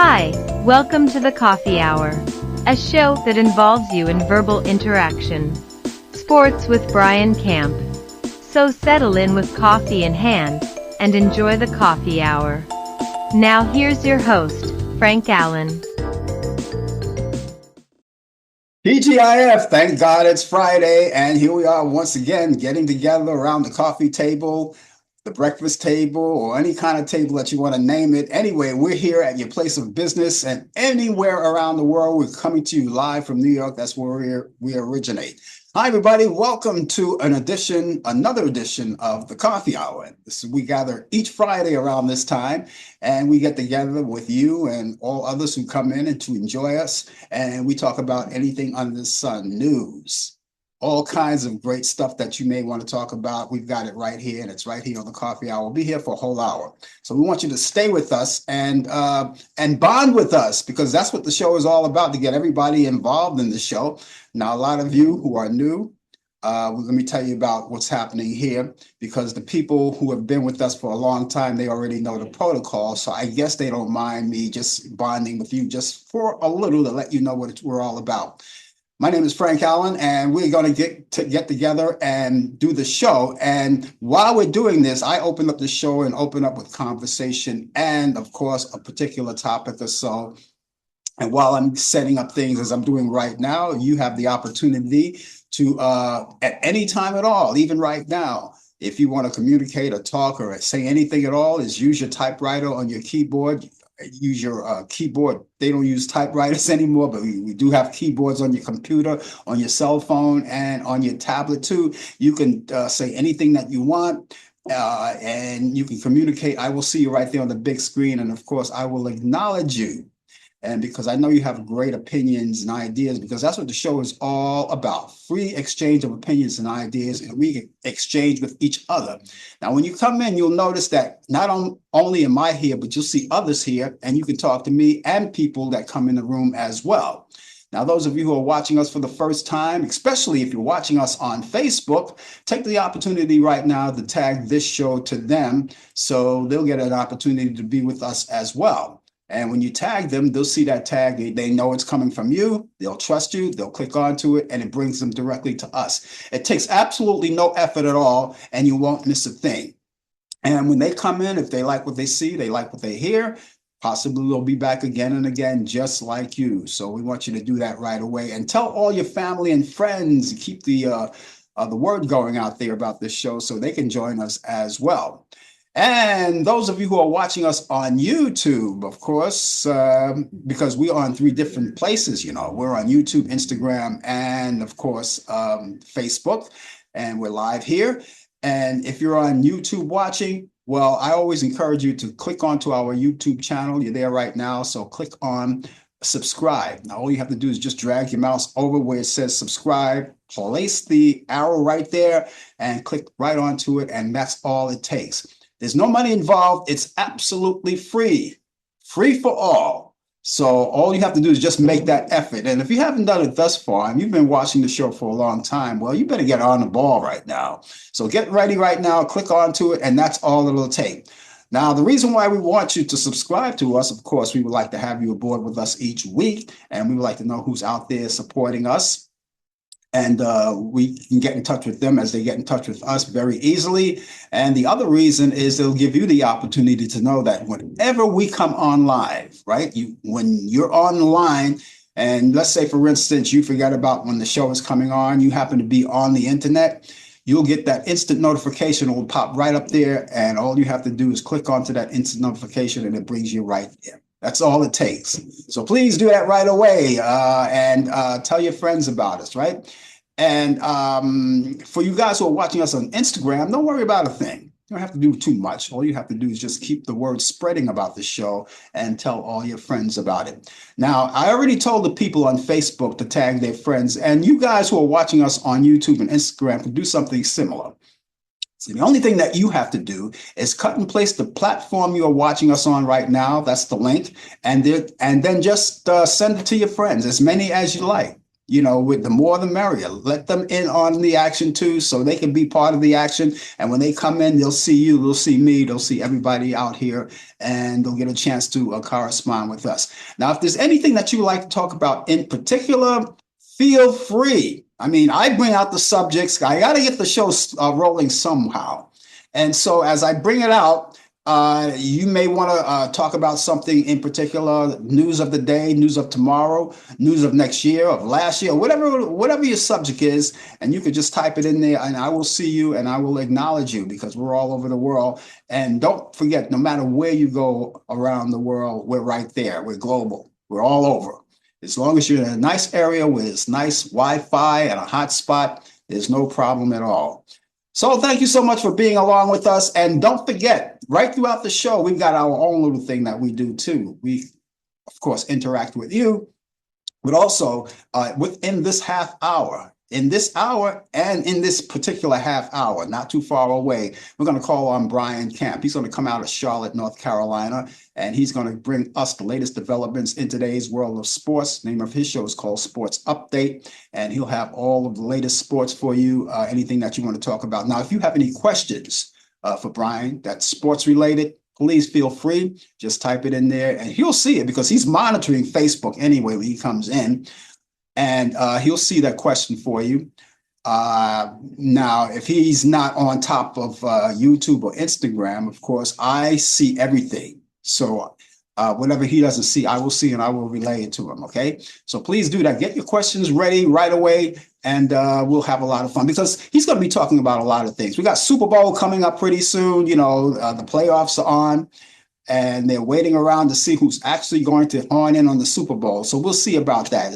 Hi, welcome to the Coffee Hour, a show that involves you in verbal interaction. Sports with Brian Camp. So settle in with coffee in hand and enjoy the Coffee Hour. Now here's your host, Frank Allan. TGIF, thank God it's Friday, and here we are once again getting together around the coffee table, the breakfast table, or any kind of table that you want to name it. Anyway, we're here at your place of business, and anywhere around the world, we're coming to you live from New York. That's where we originate. Hi, everybody. Welcome to another edition of the Coffee Hour. We gather each Friday around this time, and we get together with you and all others who come in and to enjoy us. And we talk about anything under the sun, news, all kinds of great stuff that you may want to talk about. We've got it right here, and it's right here on the Coffee Hour. We'll be here for a whole hour. So we want you to stay with us and bond with us, because that's what the show is all about, to get everybody involved in the show. Now, a lot of you who are new, let me tell you about what's happening here, because the people who have been with us for a long time, they already know the protocol. So I guess they don't mind me just bonding with you just for a little to let you know what we're all about. My name is Frank Allan, and we're going to get together and do the show. And while we're doing this, I open up the show and open up with conversation and, of course, a particular topic or so. And while I'm setting up things as I'm doing right now, you have the opportunity to, at any time at all, even right now, if you want to communicate or talk or say anything at all, is use your typewriter on your keyboard. Use your keyboard. They don't use typewriters anymore, but we do have keyboards on your computer, on your cell phone, and on your tablet too. You can say anything that you want, and you can communicate. I will see you right there on the big screen, and of course, I will acknowledge you. And because I know you have great opinions and ideas, because that's what the show is all about. Free exchange of opinions and ideas, and we exchange with each other. Now, when you come in, you'll notice that not only am I here, but you'll see others here, and you can talk to me and people that come in the room as well. Now, those of you who are watching us for the first time, especially if you're watching us on Facebook, take the opportunity right now to tag this show to them, so they'll get an opportunity to be with us as well. And when you tag them, they'll see that tag. They know it's coming from you. They'll trust you. They'll click onto it, and it brings them directly to us. It takes absolutely no effort at all, and you won't miss a thing. And when they come in, if they like what they see, they like what they hear, possibly they'll be back again and again, just like you. So we want you to do that right away, and tell all your family and friends. Keep the word going out there about this show so they can join us as well. And those of you who are watching us on YouTube, of course, because we are on 3 different places, we're on YouTube, Instagram, and of course, Facebook, and we're live here. And if you're on YouTube watching, well, I always encourage you to click onto our YouTube channel. You're there right now, so click on subscribe. Now, all you have to do is just drag your mouse over where it says subscribe, place the arrow right there, and click right onto it, and that's all it takes. There's no money involved. It's absolutely free for all. So all you have to do is just make that effort. And if you haven't done it thus far, and you've been watching the show for a long time, well, you better get on the ball right now. So get ready right now, click onto it, and that's all it'll take. Now, the reason why we want you to subscribe to us, of course, we would like to have you aboard with us each week, and we would like to know who's out there supporting us. And we can get in touch with them as they get in touch with us very easily. And the other reason is they'll give you the opportunity to know that whenever we come on live, right? When you're on the line, and let's say, for instance, you forget about when the show is coming on, you happen to be on the internet, you'll get that instant notification. It will pop right up there, and all you have to do is click onto that instant notification, and it brings you right there. That's all it takes. So please do that right away, and tell your friends about us, right? And for you guys who are watching us on Instagram, don't worry about a thing. You don't have to do too much. All you have to do is just keep the word spreading about the show and tell all your friends about it. Now, I already told the people on Facebook to tag their friends, and you guys who are watching us on YouTube and Instagram can do something similar. So the only thing that you have to do is cut and paste the platform you are watching us on right now. That's the link. And then just send it to your friends, as many as you like. with the more the merrier. Let them in on the action too, so they can be part of the action. And when they come in, they'll see you, they'll see me, they'll see everybody out here, and they'll get a chance to correspond with us. Now, if there's anything that you would like to talk about in particular, feel free. I mean, I bring out the subjects. I got to get the show rolling somehow. And so as I bring it out, you may want to talk about something in particular, news of the day, news of tomorrow, news of next year, of last year, whatever your subject is, and you could just type it in there, and I will see you and I will acknowledge you because we're all over the world. And don't forget, no matter where you go around the world, we're right there. We're global. We're all over. As long as you're in a nice area with this nice Wi-Fi and a hotspot, there's no problem at all. So thank you so much for being along with us. And don't forget, right throughout the show, we've got our own little thing that we do too. We, of course, interact with you, but also within this half hour, in this hour and in this particular half hour, not too far away, we're going to call on Brian Camp. He's going to come out of Charlotte, North Carolina, and he's going to bring us the latest developments in today's world of sports. The name of his show is called Sports Update, and he'll have all of the latest sports for you, anything that you want to talk about. Now, if you have any questions for Brian that's sports related, please feel free. Just type it in there, and he'll see it because he's monitoring Facebook anyway when he comes in. And he'll see that question for you. Now, if he's not on top of YouTube or Instagram, of course, I see everything. So whatever he doesn't see, I will see and I will relay it to him. Okay. So please do that. Get your questions ready right away. And we'll have a lot of fun because he's going to be talking about a lot of things. We got Super Bowl coming up pretty soon. The playoffs are on. And they're waiting around to see who's actually going to horn in on the Super Bowl. So we'll see about that.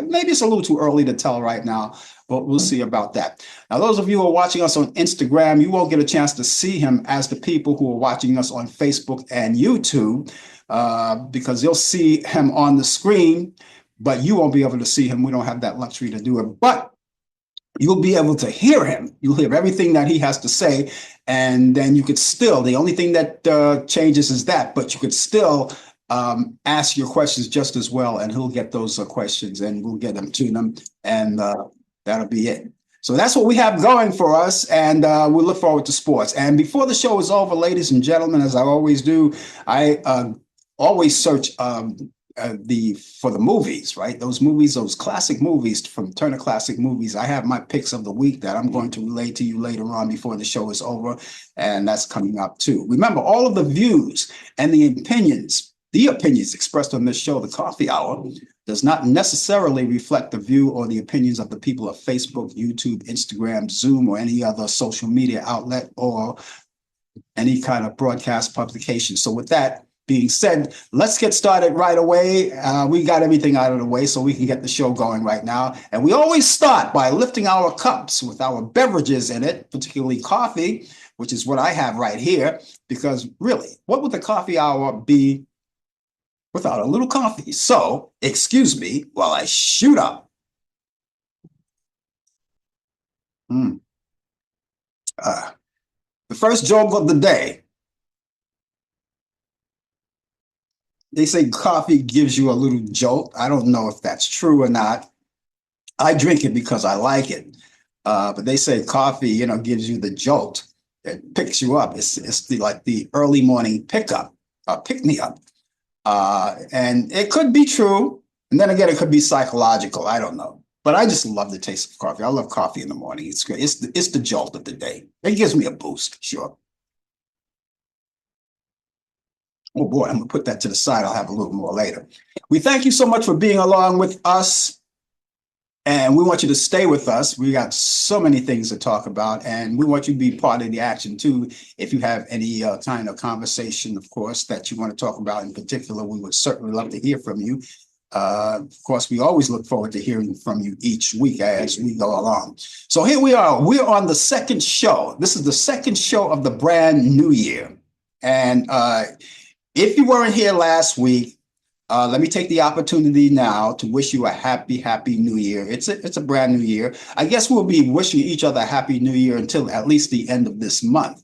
Maybe it's a little too early to tell right now, but we'll see about that. Now, those of you who are watching us on Instagram, you won't get a chance to see him as the people who are watching us on Facebook and YouTube because you'll see him on the screen, but you won't be able to see him. We don't have that luxury to do it. But you'll be able to hear him. You'll hear everything that he has to say. And then you could still, the only thing that changes is that, but you could still ask your questions just as well. And he'll get those questions and we'll get them to them. And that'll be it. So that's what we have going for us. And we look forward to sports. And before the show is over, ladies and gentlemen, as I always do, I always search for the movies, right? Those movies, those classic movies from Turner Classic Movies. I have my picks of the week that I'm going to relay to you later on before the show is over, and that's coming up too. Remember, all of the views and the opinions expressed on this show, The Coffee Hour, does not necessarily reflect the view or the opinions of the people of Facebook, YouTube, Instagram, Zoom, or any other social media outlet or any kind of broadcast publication. So with that being said, let's get started right away. We got everything out of the way so we can get the show going right now. And we always start by lifting our cups with our beverages in it, particularly coffee, which is what I have right here. Because really, what would the coffee hour be without a little coffee? So, excuse me while I shoot up. The first joke of the day. They say coffee gives you a little jolt. I don't know if that's true or not. I drink it because I like it. But they say coffee, gives you the jolt. It picks you up. It's like the early morning pick me up. And it could be true. And then again, it could be psychological. I don't know. But I just love the taste of coffee. I love coffee in the morning. It's great. It's the jolt of the day. It gives me a boost, sure. Oh boy, I'm going to put that to the side. I'll have a little more later. We thank you so much for being along with us. And we want you to stay with us. We got so many things to talk about. And we want you to be part of the action too. If you have any kind of conversation, of course, that you want to talk about in particular, we would certainly love to hear from you. Of course, we always look forward to hearing from you each week as we go along. So here we are. We're on the second show. This is the second show of the brand new year. And if you weren't here last week, let me take the opportunity now to wish you a happy new year. It's a brand new year. I guess we'll be wishing each other a happy new year until at least the end of this month,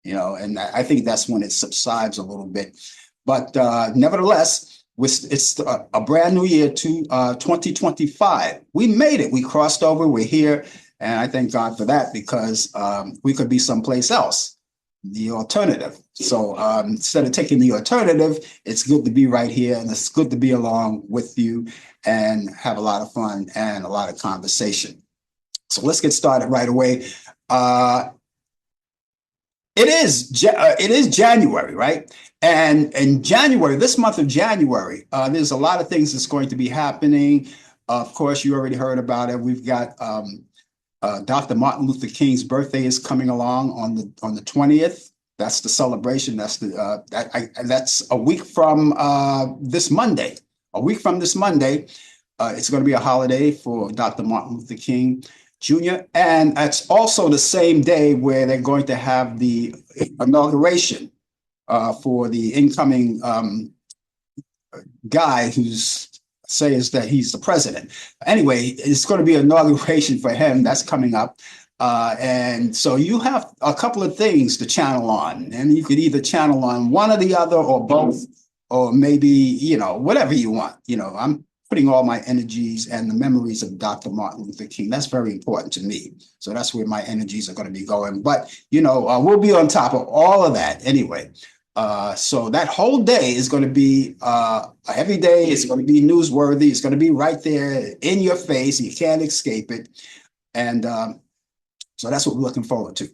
and I think that's when it subsides a little bit. But nevertheless, It's a brand new year to 2025. We made it. We crossed over. We're here. And I thank God for that because we could be someplace else, the alternative. So instead of taking the alternative, it's good to be right here and it's good to be along with you and have a lot of fun and a lot of conversation. So let's get started right away. Uh, it is January, right? And in January, this month of January, there's a lot of things that's going to be happening. Of course, you already heard about it. We've got Dr. Martin Luther King's birthday is coming along on the 20th. That's the celebration. That's a week from this Monday. A week from this Monday, it's going to be a holiday for Dr. Martin Luther King Jr. And it's also the same day where they're going to have the inauguration for the incoming guy who's says that he's the president. Anyway, it's going to be an inauguration for him. That's coming up. And so you have a couple of things to channel on, and you could either channel on one or the other or both, or maybe, whatever you want. I'm putting all my energies and the memories of Dr. Martin Luther King. That's very important to me. So that's where my energies are going to be going. But, we'll be on top of all of that anyway. So that whole day is going to be a heavy day. It's going to be newsworthy. It's going to be right there in your face. You can't escape it. And so that's what we're looking forward to.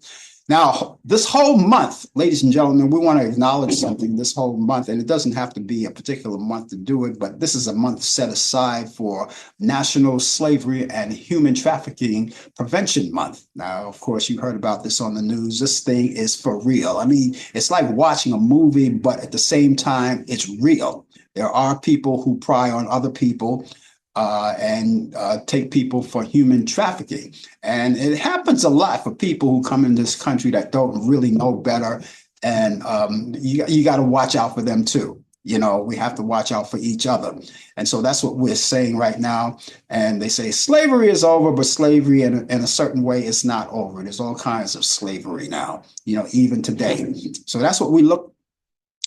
Now, this whole month, ladies and gentlemen, we want to acknowledge something this whole month, and it doesn't have to be a particular month to do it, but this is a month set aside for National Slavery and Human Trafficking Prevention Month. Now, of course, you heard about this on the news. This thing is for real. I mean, it's like watching a movie, but at the same time, it's real. There are people who pry on other people and take people for human trafficking. And it happens a lot for people who come in this country that don't really know better. And you got to watch out for them too. We have to watch out for each other. And so that's what we're saying right now. And they say slavery is over, but slavery in a certain way is not over. There's all kinds of slavery now, even today. So that's what we look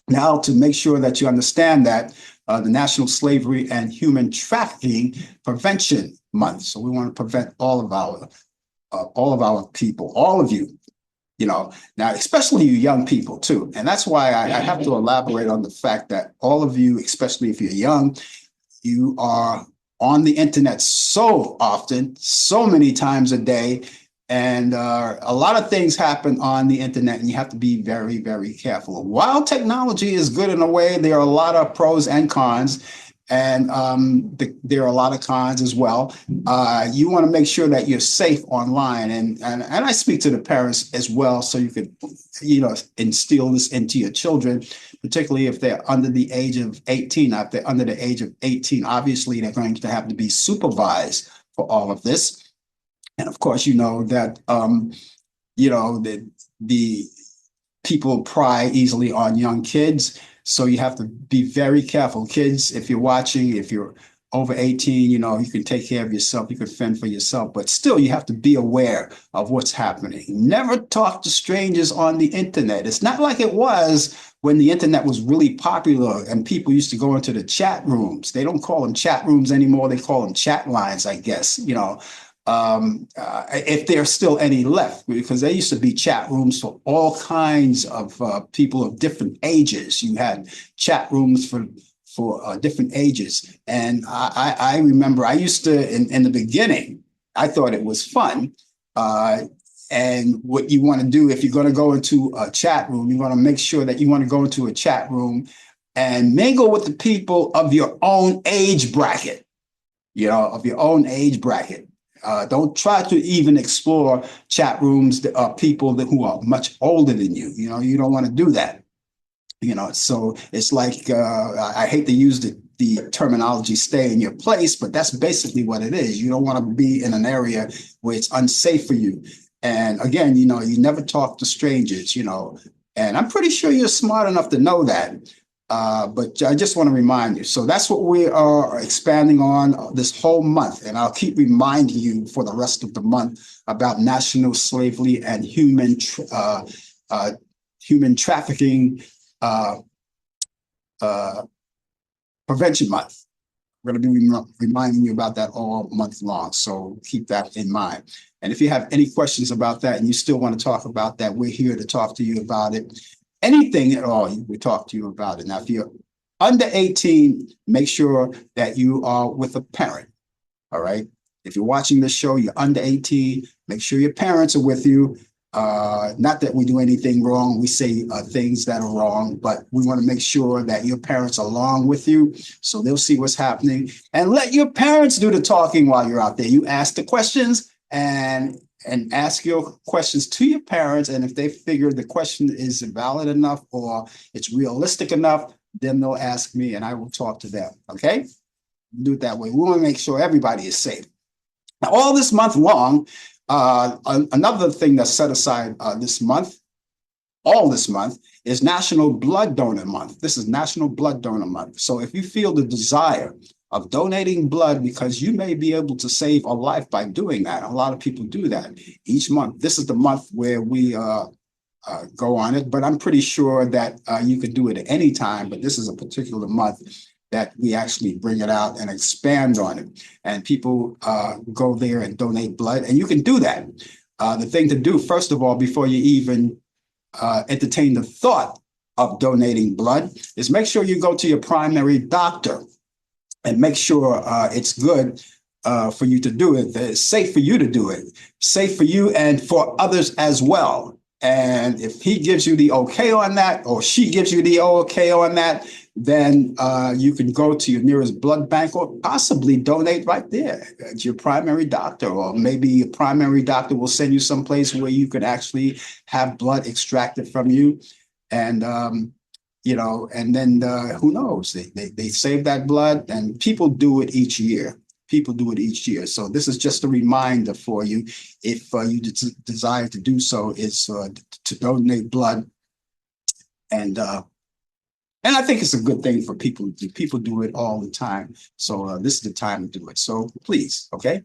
now to make sure that you understand that the National Slavery and Human Trafficking Prevention Month. So we want to prevent all of our people, all of you, now, especially you young people too. And that's why I have to elaborate on the fact that all of you, especially if you're young, you are on the internet so often, so many times a day. And a lot of things happen on the internet, and you have to be very, very careful. While technology is good in a way, there are a lot of pros and cons, and there are a lot of cons as well. You want to make sure that you're safe online, and I speak to the parents as well, so you could, instill this into your children, particularly if they're under the age of 18. Now, if they're under the age of 18, obviously they're going to have to be supervised for all of this. And of course, that, the people pry easily on young kids. So you have to be very careful. Kids, if you're watching, if you're over 18, you can take care of yourself. You can fend for yourself. But still, you have to be aware of what's happening. Never talk to strangers on the internet. It's not like it was when the internet was really popular and people used to go into the chat rooms. They don't call them chat rooms anymore. They call them chat lines, I guess, if there's still any left, because there used to be chat rooms for all kinds of people of different ages. You had chat rooms for different ages. And I remember I used to, in the beginning, I thought it was fun. And what you want to do, if you're going to go into a chat room, you want to make sure that you want to go into a chat room and mingle with the people of your own age bracket, of your own age bracket. Don't try to even explore chat rooms that are people who are much older than you. You don't want to do that. So it's like, I hate to use the terminology stay in your place, but that's basically what it is. You don't want to be in an area where it's unsafe for you. And again, you never talk to strangers, and I'm pretty sure you're smart enough to know that. But I just want to remind you. So that's what we are expanding on this whole month. And I'll keep reminding you for the rest of the month about National Slavery and Human Trafficking Prevention Month. We're going to be reminding you about that all month long. So keep that in mind. And if you have any questions about that and you still want to talk about that, we're here to talk to you about it. Anything at all, we talk to you about it. Now, if you're under 18, make sure that you are with a parent. All right. If you're watching this show, you're under 18, make sure your parents are with you. Not that we do anything wrong. We say things that are wrong, but we want to make sure that your parents are along with you so they'll see what's happening, and let your parents do the talking while you're out there. You ask the questions and ask your questions to your parents. And if they figure the question is valid enough or it's realistic enough, then they'll ask me and I will talk to them. Okay? Do it that way. We want to make sure everybody is safe. Now, all this month long, another thing that's set aside this month, all this month, is National Blood Donor Month. This is National Blood Donor Month. So if you feel the desire of donating blood, because you may be able to save a life by doing that, a lot of people do that each month. This is the month where we go on it, but I'm pretty sure that you could do it at any time, but this is a particular month that we actually bring it out and expand on it. And people go there and donate blood, and you can do that. The thing to do, first of all, before you even entertain the thought of donating blood, is make sure you go to your primary doctor and make sure it's good for you to do it. It's safe for you to do it, safe for you and for others as well. And if he gives you the okay on that, or she gives you the okay on that, then you can go to your nearest blood bank or possibly donate right there at your primary doctor. Or maybe your primary doctor will send you someplace where you can actually have blood extracted from you. And, and then who knows? They save that blood, and people do it each year. People do it each year. So this is just a reminder for you, if you desire to do so, is to donate blood. And I think it's a good thing for people to do. People do it all the time. So this is the time to do it. So please, okay?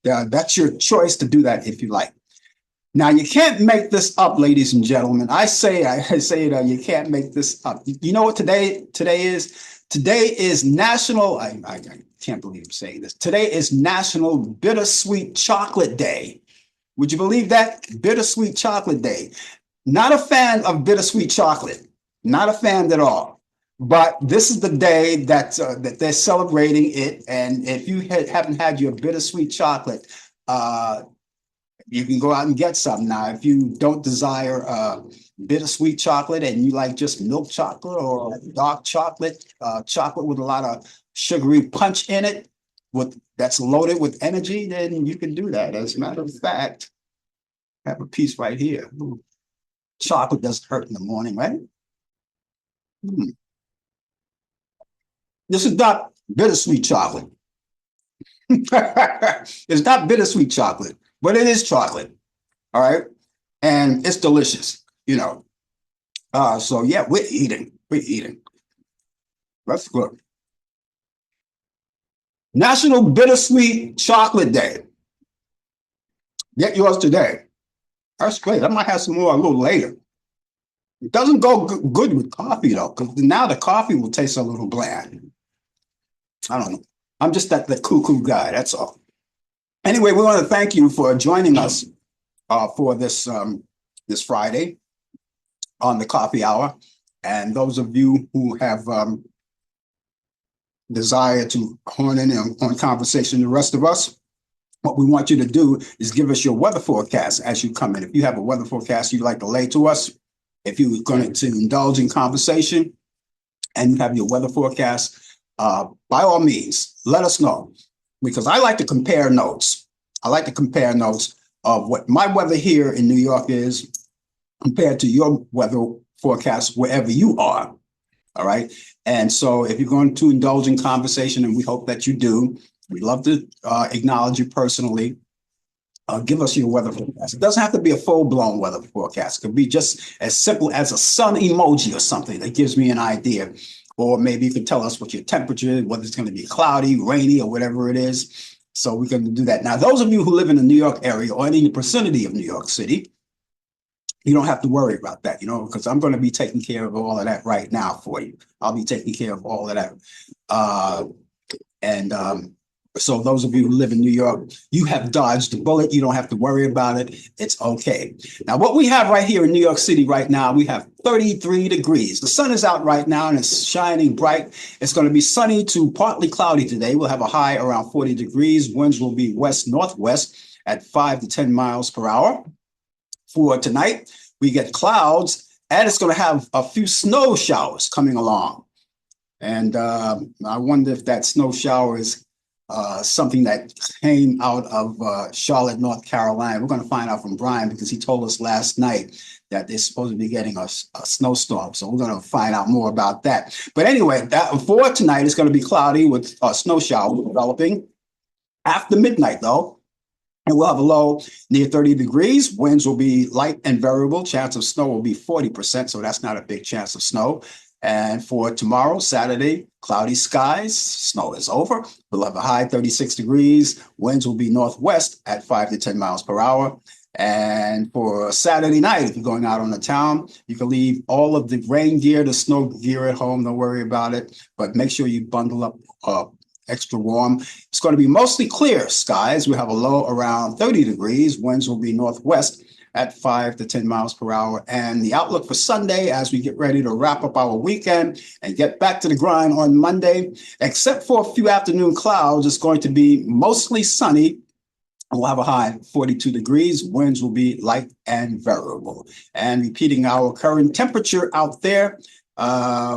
That's your choice to do that if you like. Now, you can't make this up, ladies and gentlemen. I say it, you can't make this up. You know what today is? Today is National, I can't believe I'm saying this. Today is National Bittersweet Chocolate Day. Would you believe that? Bittersweet Chocolate Day. Not a fan of bittersweet chocolate. Not a fan at all. But this is the day that they're celebrating it. And if you haven't had your bittersweet chocolate, you can go out and get some. Now, if you don't desire bittersweet chocolate and you like just milk chocolate or dark chocolate, chocolate with a lot of sugary punch in it, that's loaded with energy, then you can do that. As a matter of fact, I have a piece right here. Ooh. Chocolate doesn't hurt in the morning, right? This is not bittersweet chocolate. It's not bittersweet chocolate, but it is chocolate. All right. And it's delicious, So yeah, we're eating. That's good. National Bittersweet Chocolate Day. Get yours today. That's great. I might have some more a little later. It doesn't go good with coffee, though, because now the coffee will taste a little bland. I don't know. I'm just the cuckoo guy. That's all. Anyway, we want to thank you for joining us for this Friday on the Coffee Hour. And those of you who have desire to horn in on conversation, the rest of us, what we want you to do is give us your weather forecast as you come in. If you have a weather forecast you'd like to lay to us, if you're going to indulge in conversation and you have your weather forecast, by all means, let us know, because I like to compare notes. I like to compare notes of what my weather here in New York is compared to your weather forecast wherever you are. All right. And so if you're going to indulge in conversation, and we hope that you do, we'd love to acknowledge you personally. Give us your weather forecast. It doesn't have to be a full-blown weather forecast. It could be just as simple as a sun emoji or something that gives me an idea. Or maybe you can tell us what your temperature is, whether it's going to be cloudy, rainy, or whatever it is. So we're going to do that. Now, those of you who live in the New York area or in the vicinity of New York City, You don't have to worry about that, because I'm going to be taking care of all of that right now for you. I'll be taking care of all of that. Uh, and so those of you who live in New York, you have dodged the bullet. You don't have to worry about it. It's okay. Now, what we have right here in New York City right now, we have 33 degrees. The sun is out right now and it's shining bright. It's going to be sunny to partly cloudy today. We'll have a high around 40 degrees. Winds will be west northwest at 5 to 10 miles per hour. For tonight, we get clouds and it's going to have a few snow showers coming along. And I wonder if that snow shower is something that came out of Charlotte, North Carolina. We're going to find out from Brian because he told us last night that they're supposed to be getting a snowstorm. So we're going to find out more about that. But anyway, for tonight, it's going to be cloudy with a snow shower developing. After midnight, though, and we'll have a low near 30 degrees. Winds will be light and variable. Chance of snow will be 40%, so that's not a big chance of snow. And for tomorrow, Saturday, cloudy skies, snow is over. We'll have a high 36 degrees. Winds will be northwest at 5 to 10 miles per hour. And for Saturday night, if you're going out on the town, you can leave all of the rain gear, the snow gear at home. Don't worry about it. But make sure you bundle up extra warm. It's going to be mostly clear skies. We have a low around 30 degrees. Winds will be northwest at 5 to 10 miles per hour. And the outlook for Sunday, as we get ready to wrap up our weekend and get back to the grind on Monday, except for a few afternoon clouds, it's going to be mostly sunny. We'll have a high 42 degrees. Winds will be light and variable. And repeating our current temperature out there,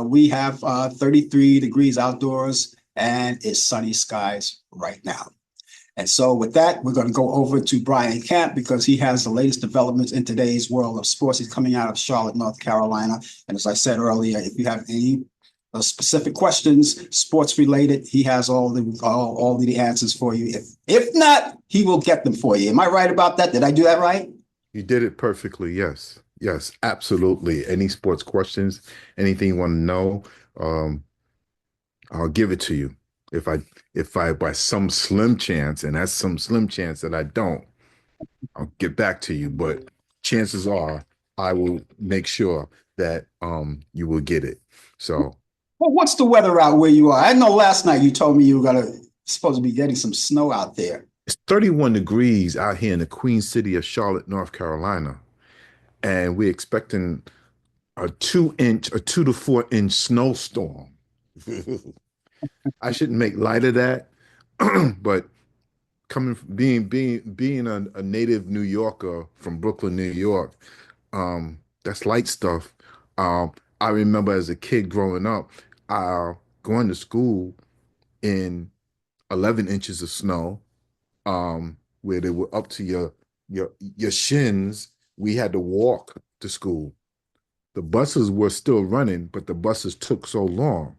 we have 33 degrees outdoors and it's sunny skies right now. And so with that, we're going to go over to Brian Camp because he has the latest developments in today's world of sports. He's coming out of Charlotte, North Carolina. And as I said earlier, if you have any specific questions, sports related, he has all the answers for you. If not, he will get them for you. Am I right about that? Did I do that right? You did it perfectly. Yes. Yes, absolutely. Any sports questions, anything you want to know, um, I'll give it to you. If I by some slim chance, and that's some slim chance that I don't, I'll get back to you. But chances are I will make sure that you will get it. So Well, what's the weather out where you are? I know last night you told me you were supposed to be getting some snow out there. it's 31 degrees out here in the Queen City of Charlotte, North Carolina. And we're expecting a 2 inch, a 2 to 4 inch snowstorm. I shouldn't make light of that, but coming from being a native New Yorker from Brooklyn, New York, that's light stuff. I remember as a kid growing up, going to school in 11 inches of snow, where they were up to your shins. We had to walk to school. The buses were still running, but the buses took so long.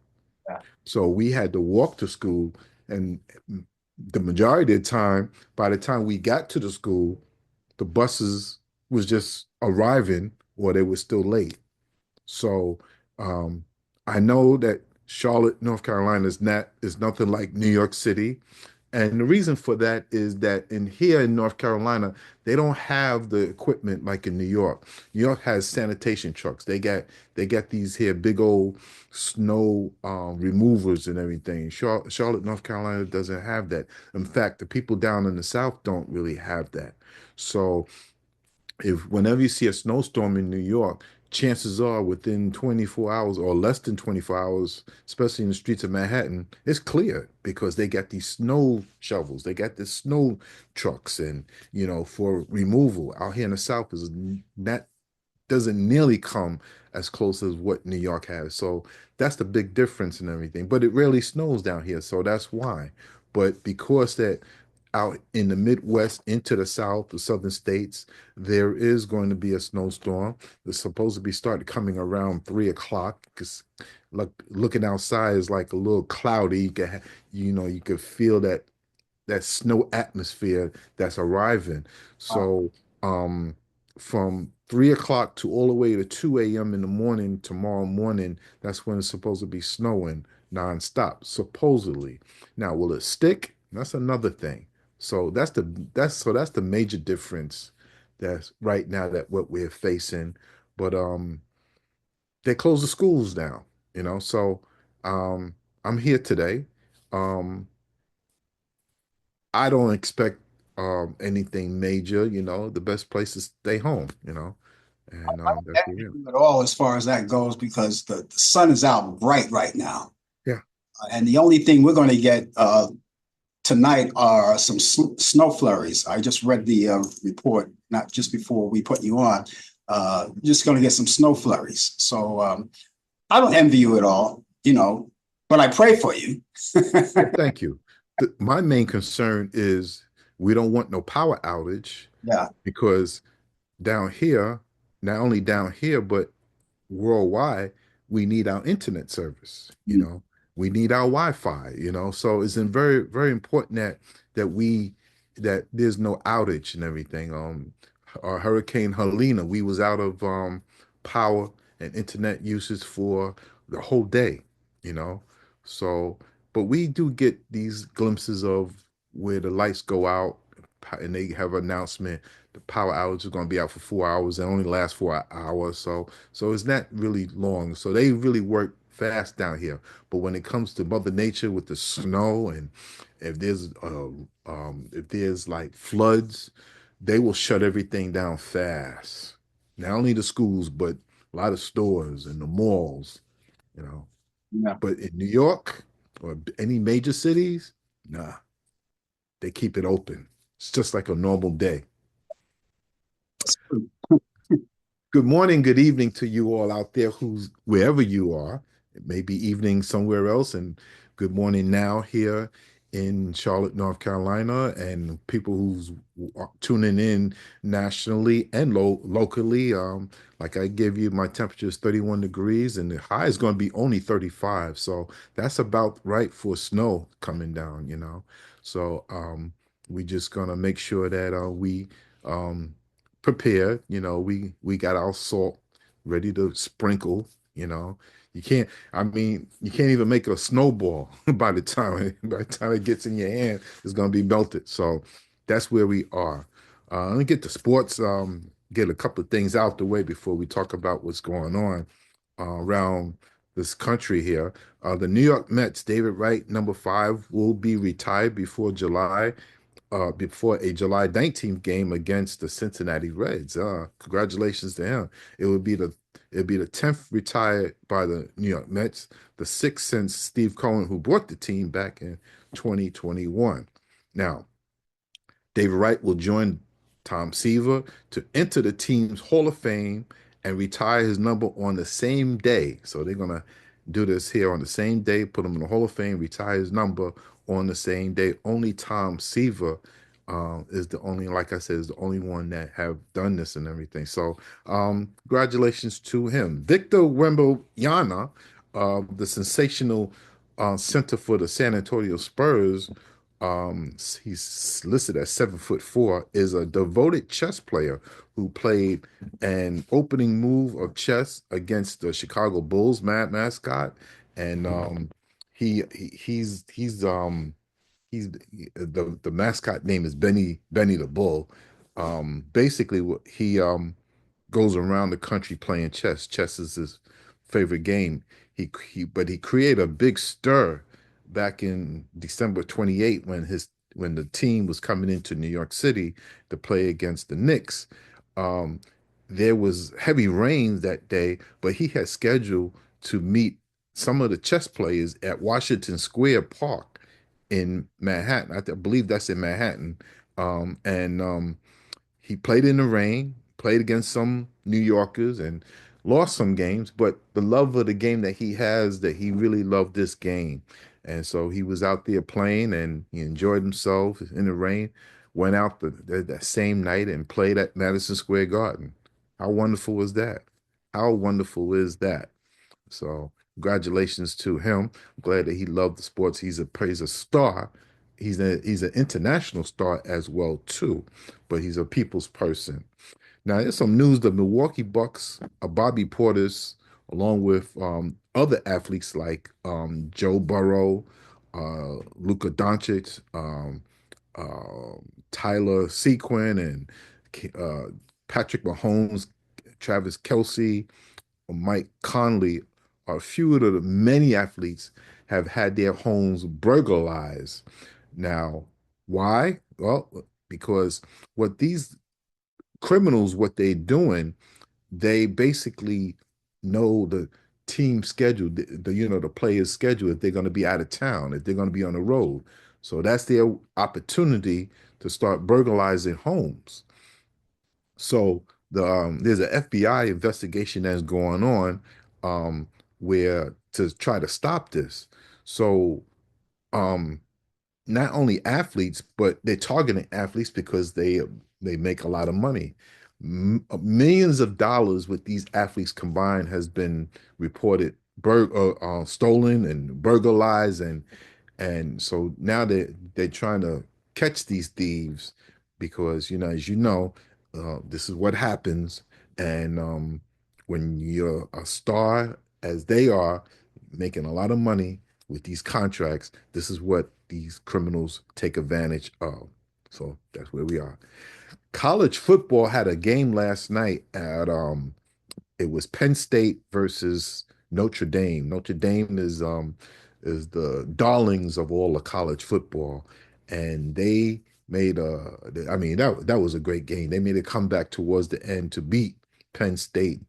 Yeah. So we had to walk to school. And the majority of the time, by the time we got to the school, the buses was just arriving or they were still late. So um, I know that Charlotte, North Carolina is nothing like New York City. And the reason for that is that in here in North Carolina, they don't have the equipment like in New York. New York has sanitation trucks. They got these here big old snow removers and everything. Charlotte, North Carolina doesn't have that. In fact, the people down in the South don't really have that. So if whenever you see a snowstorm in New York, chances are within 24 hours or less than 24 hours, especially in the streets of Manhattan, it's clear because they got these snow shovels, they got the snow trucks, and for removal. Out here in the South is that doesn't nearly come as close as what New York has. So that's the big difference and everything. But it rarely snows down here, so that's why. But because that out in the Midwest into the South, the southern states, there is going to be a snowstorm. It's supposed to be starting coming around 3 o'clock because looking outside is like a little cloudy. You could feel that snow atmosphere that's arriving. So um, from 3 o'clock to all the way to 2 a.m. in the morning tomorrow morning, that's when it's supposed to be snowing nonstop, supposedly. Now, will it stick? That's another thing. So that's the major difference that's right now that what we're facing. But they closed the schools down, So um, I'm here today. Um, I don't expect anything major, The best place is stay home, and that's what Envy we're. you at all as far as that goes because the sun is out bright right now. Yeah. And the only thing we're going to get tonight are some snow flurries. I just read the report, not just before we put you on. Just going to get some snow flurries. So I don't envy you at all, but I pray for you. Well, thank you. My main concern is we don't want no power outage Yeah. because down here, not only down here, but worldwide, we need our internet service. We need our Wi-Fi. So it's very, very important that there's no outage and everything. Hurricane Helena, we was out of power and internet uses for the whole day, you know. So, but we do get these glimpses of where the lights go out and they have an announcement the power outage is going to be out for 4 hours and only lasts for an hour. So it's not really long. So they really work fast down here. But when it comes to Mother Nature with the snow and if there's like floods, they will shut everything down fast. Not only the schools, but a lot of stores and the malls, you know. Yeah. But in New York or any major cities, nah, they keep it open. It's just like a normal day. Good morning, good evening to you all out there who's wherever you are. It may be evening somewhere else, and good morning now here in Charlotte, North Carolina, and people who's tuning in nationally and locally. Like I give you, my temperature is 31 degrees, and the high is going to be only 35. So that's about right for snow coming down. So we just gonna make sure that we um, prepared. We got our salt ready to sprinkle. You know, you can't. I mean, you can't even make a snowball by the time it gets in your hand, it's gonna be melted. So that's where we are. Let me get to sports. Get a couple of things out the way before we talk about what's going on around this country here. The New York Mets, David Wright, number 5, will be retired before a July 19th game against the Cincinnati Reds. Congratulations to him. It would be the it'd be the 10th retired by the New York Mets, the 6th since Steve Cohen, who brought the team back in 2021. Now, David Wright will join Tom Seaver to enter the team's Hall of Fame and retire his number on the same day. So they're going to do this here on the same day, put him in the Hall of Fame, retire his number on the same day. Only Tom Seaver is the only, like I said, is the only one that have done this and everything. So congratulations to him. Victor Wembanyama, the sensational center for the San Antonio Spurs, he's listed as 7'4", is a devoted chess player who played an opening move of chess against the Chicago Bulls mascot, and he's the mascot name is Benny the Bull. Basically, he goes around the country playing chess. Chess is his favorite game. But he created a big stir back in December 28 when the team was coming into New York City to play against the Knicks. Um, there was heavy rain that day, but he had scheduled to meet some of the chess players at Washington Square Park in Manhattan. Believe that's in Manhattan. And he played in the rain, played against some New Yorkers, and lost some games. But the love of the game that he has, that he really loved this game. And so he was out there playing and he enjoyed himself in the rain, went out that same night and played at Madison Square Garden. How wonderful is that? How wonderful is that? So congratulations to him. I'm glad that he loved the sports. He's a star. He's an international star as well too, but he's a people's person. Now there's some news. The Milwaukee Bucks, Bobby Portis, along with other athletes like Joe Burrow, Luka Doncic, Tyler Sequin, and Patrick Mahomes, Travis Kelsey, or Mike Conley are a few of the many athletes have had their homes burglarized. Now, why? Well, because what these criminals, what they're doing, they basically know the team schedule, the players' schedule if they're going to be out of town, if they're going to be on the road. So that's their opportunity to start burglarizing homes. So there's an FBI investigation that's going on um, where to try to stop this. So um, not only athletes, but they're targeting athletes because they make a lot of money. Millions of dollars with these athletes combined has been reported stolen and burglarized, and so now they're trying to catch these thieves because as you know, this is what happens, and when you're a star as they are, making a lot of money with these contracts, this is what these criminals take advantage of. So that's where we are. College football had a game last night at it was Penn State versus Notre Dame. Notre Dame is the darlings of all the college football, and they made I mean that was a great game. They made a comeback towards the end to beat Penn State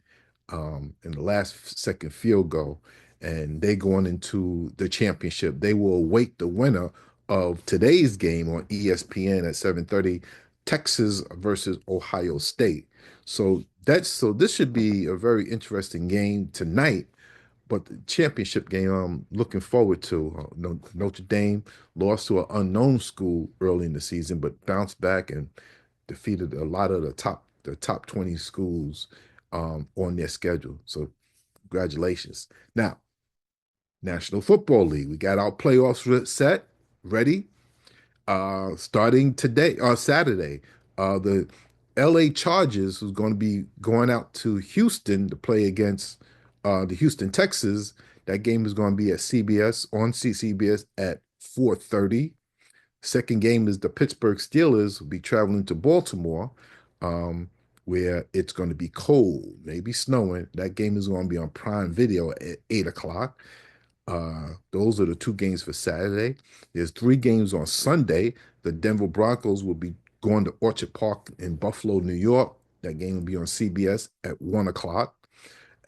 in the last second field goal, and they going into the championship. They will await the winner of today's game on ESPN at 7:30, Texas versus Ohio State. So this should be a very interesting game tonight. But the championship game I'm looking forward to. Notre Dame lost to an unknown school early in the season, but bounced back and defeated a lot of the top 20 schools on their schedule. So congratulations. Now, National Football League, we got our playoffs set, ready. Starting today, Saturday, the LA Chargers, who's going to be going out to Houston to play against the Houston Texans. That game is going to be at CBS on CBS at 4:30. Second game is the Pittsburgh Steelers will be traveling to Baltimore, um, where it's going to be cold, maybe snowing. That game is going to be on Prime Video at 8 o'clock. Those are the two games for Saturday. There's three games on Sunday. The Denver Broncos will be going to Orchard Park in Buffalo, New York. That game will be on CBS at 1 o'clock.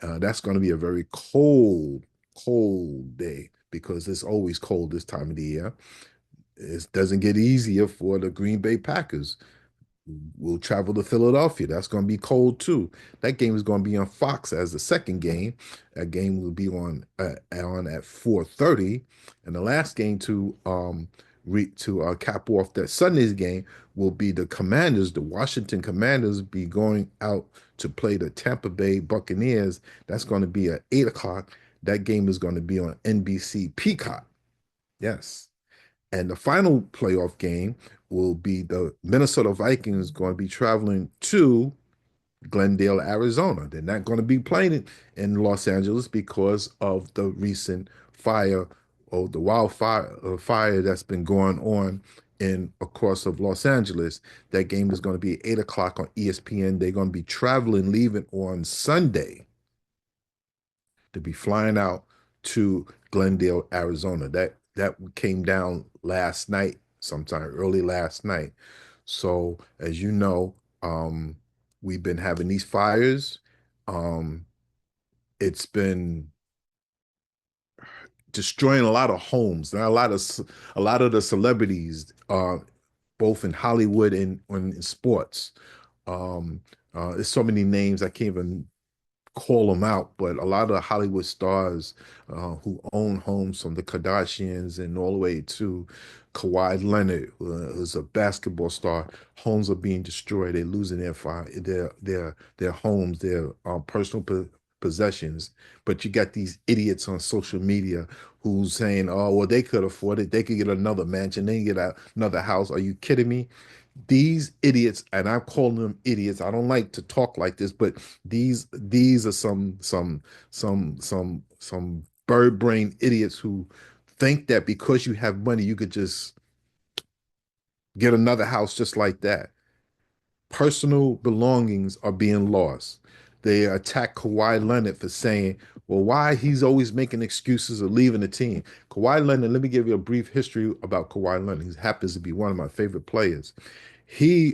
That's going to be a very cold, cold day because it's always cold this time of the year. It doesn't get easier for the Green Bay Packers. We'll travel to Philadelphia. That's going to be cold too. That game is going to be on Fox as the second game. That game will be on at 4:30, and the last game to cap off that Sunday's game will be the Commanders. The Washington Commanders be going out to play the Tampa Bay Buccaneers. That's going to be at 8 o'clock. That game is going to be on NBC Peacock. Yes. And the final playoff game will be the Minnesota Vikings going to be traveling to Glendale, Arizona. They're not going to be playing it in Los Angeles because of the recent fire or the wildfire fire that's been going on in across of Los Angeles. That game is going to be 8 o'clock on ESPN. They're going to be traveling, leaving on Sunday to be flying out to Glendale, Arizona. That came down last night, sometime early last night. So as you know, we've been having these fires. Um, it's been destroying a lot of homes. There are a lot of the celebrities, both in Hollywood and in sports. Um, there's so many names I can't even call them out, but a lot of Hollywood stars who own homes, from the Kardashians and all the way to Kawhi Leonard, who's a basketball star, homes are being destroyed. They're losing their homes, their personal possessions. But you got these idiots on social media who's saying, "Oh, well, they could afford it. They could get another mansion. They can get another house." Are you kidding me? These idiots, and I'm calling them idiots. I don't like to talk like this, but these are some bird brain idiots who think that because you have money, you could just get another house just like that. Personal belongings are being lost. They attack Kawhi Leonard for saying, well, why he's always making excuses of leaving the team. Kawhi Leonard, let me give you a brief history about Kawhi Leonard. He happens to be one of my favorite players. He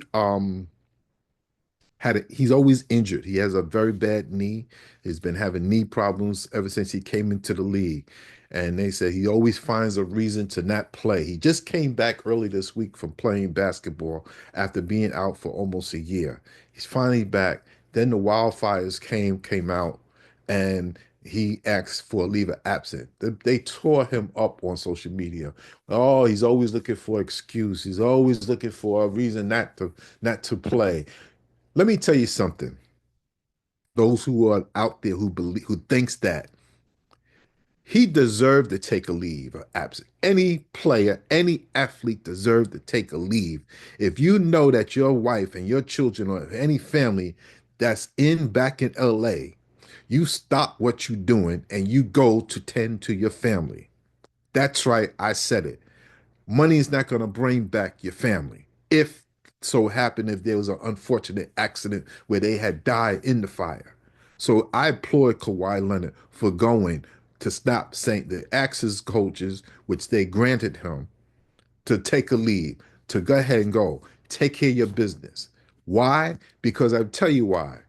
he's always injured. He has a very bad knee. He's been having knee problems ever since he came into the league. And they said he always finds a reason to not play. He just came back early this week from playing basketball after being out for almost a year. He's finally back. Then the wildfires came out, and he asked for a leave of absence. They tore him up on social media. Oh, he's always looking for excuse. He's always looking for a reason not to play. Let me tell you something. Those who are out there who thinks that he deserved to take a leave of absence. Any player, any athlete deserved to take a leave. If you know that your wife and your children or any family that's back in LA, you stop what you're doing and you go to tend to your family. That's right, I said it. Money is not going to bring back your family. If so happened, if there was an unfortunate accident where they had died in the fire. So I applaud Kawhi Leonard for going to stop saying the Axis coaches, which they granted him, to take a leave, to go ahead and go. Take care of your business. Why? Because I'll tell you why.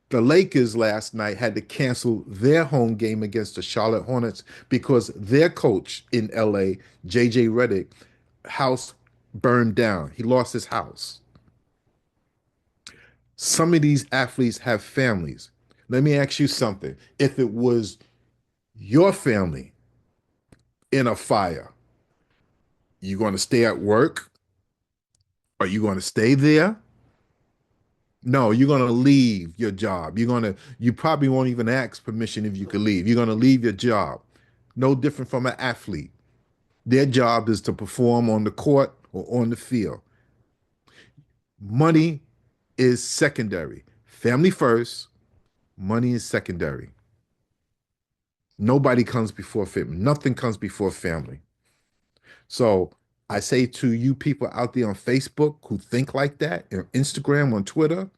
The Lakers last night had to cancel their home game against the Charlotte Hornets because their coach in LA, JJ Redick, house burned down. He lost his house. Some of these athletes have families. Let me ask you something. If it was your family in a fire, you going to stay at work? Are you going to stay there? No, you're going to leave your job. You probably won't even ask permission if you could leave. You're going to leave your job. No different from an athlete. Their job is to perform on the court or on the field. Money is secondary. Family first, money is secondary. Nobody comes before family. Nothing comes before family. So I say to you people out there on Facebook who think like that, on Instagram, on Twitter,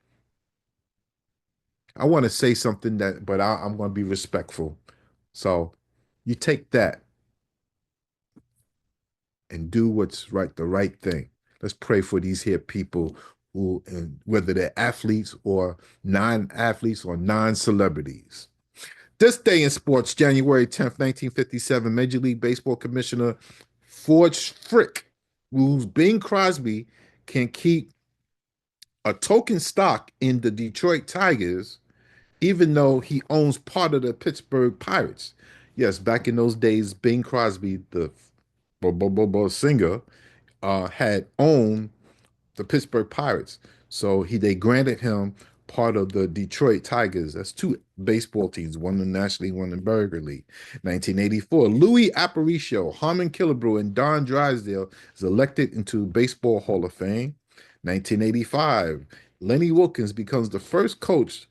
I want to say something but I'm going to be respectful. So you take that and do what's right, the right thing. Let's pray for these here people who, and whether they're athletes or non-athletes or non-celebrities. This day in sports, January 10th, 1957, Major League Baseball Commissioner Forge Frick rules Bing Crosby can keep a token stock in the Detroit Tigers, even though he owns part of the Pittsburgh Pirates. Yes, back in those days, Bing Crosby, the singer, had owned the Pittsburgh Pirates. So they granted him part of the Detroit Tigers. That's two baseball teams, one in the National League, one in the Burger League. 1984, Louis Aparicio, Harmon Killebrew, and Don Drysdale is elected into Baseball Hall of Fame. 1985, Lenny Wilkens becomes the first coach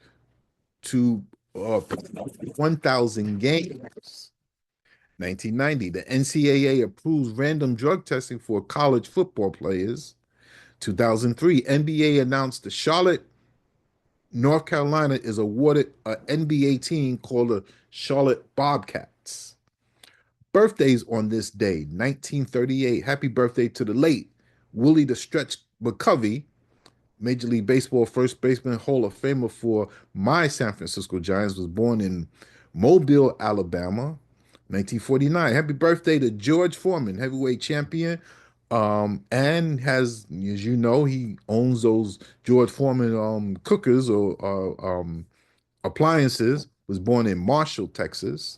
to 1,000 games. 1990, the NCAA approves random drug testing for college football players. 2003, NBA announced the Charlotte, North Carolina is awarded an NBA team called the Charlotte Bobcats. Birthdays on this day, 1938. Happy birthday to the late Willie the Stretch McCovey, Major League Baseball first baseman, Hall of Famer for my San Francisco Giants, was born in Mobile, Alabama. 1949. Happy birthday to George Foreman, heavyweight champion. And has, as you know, he owns those George Foreman cookers or appliances. Was born in Marshall, Texas.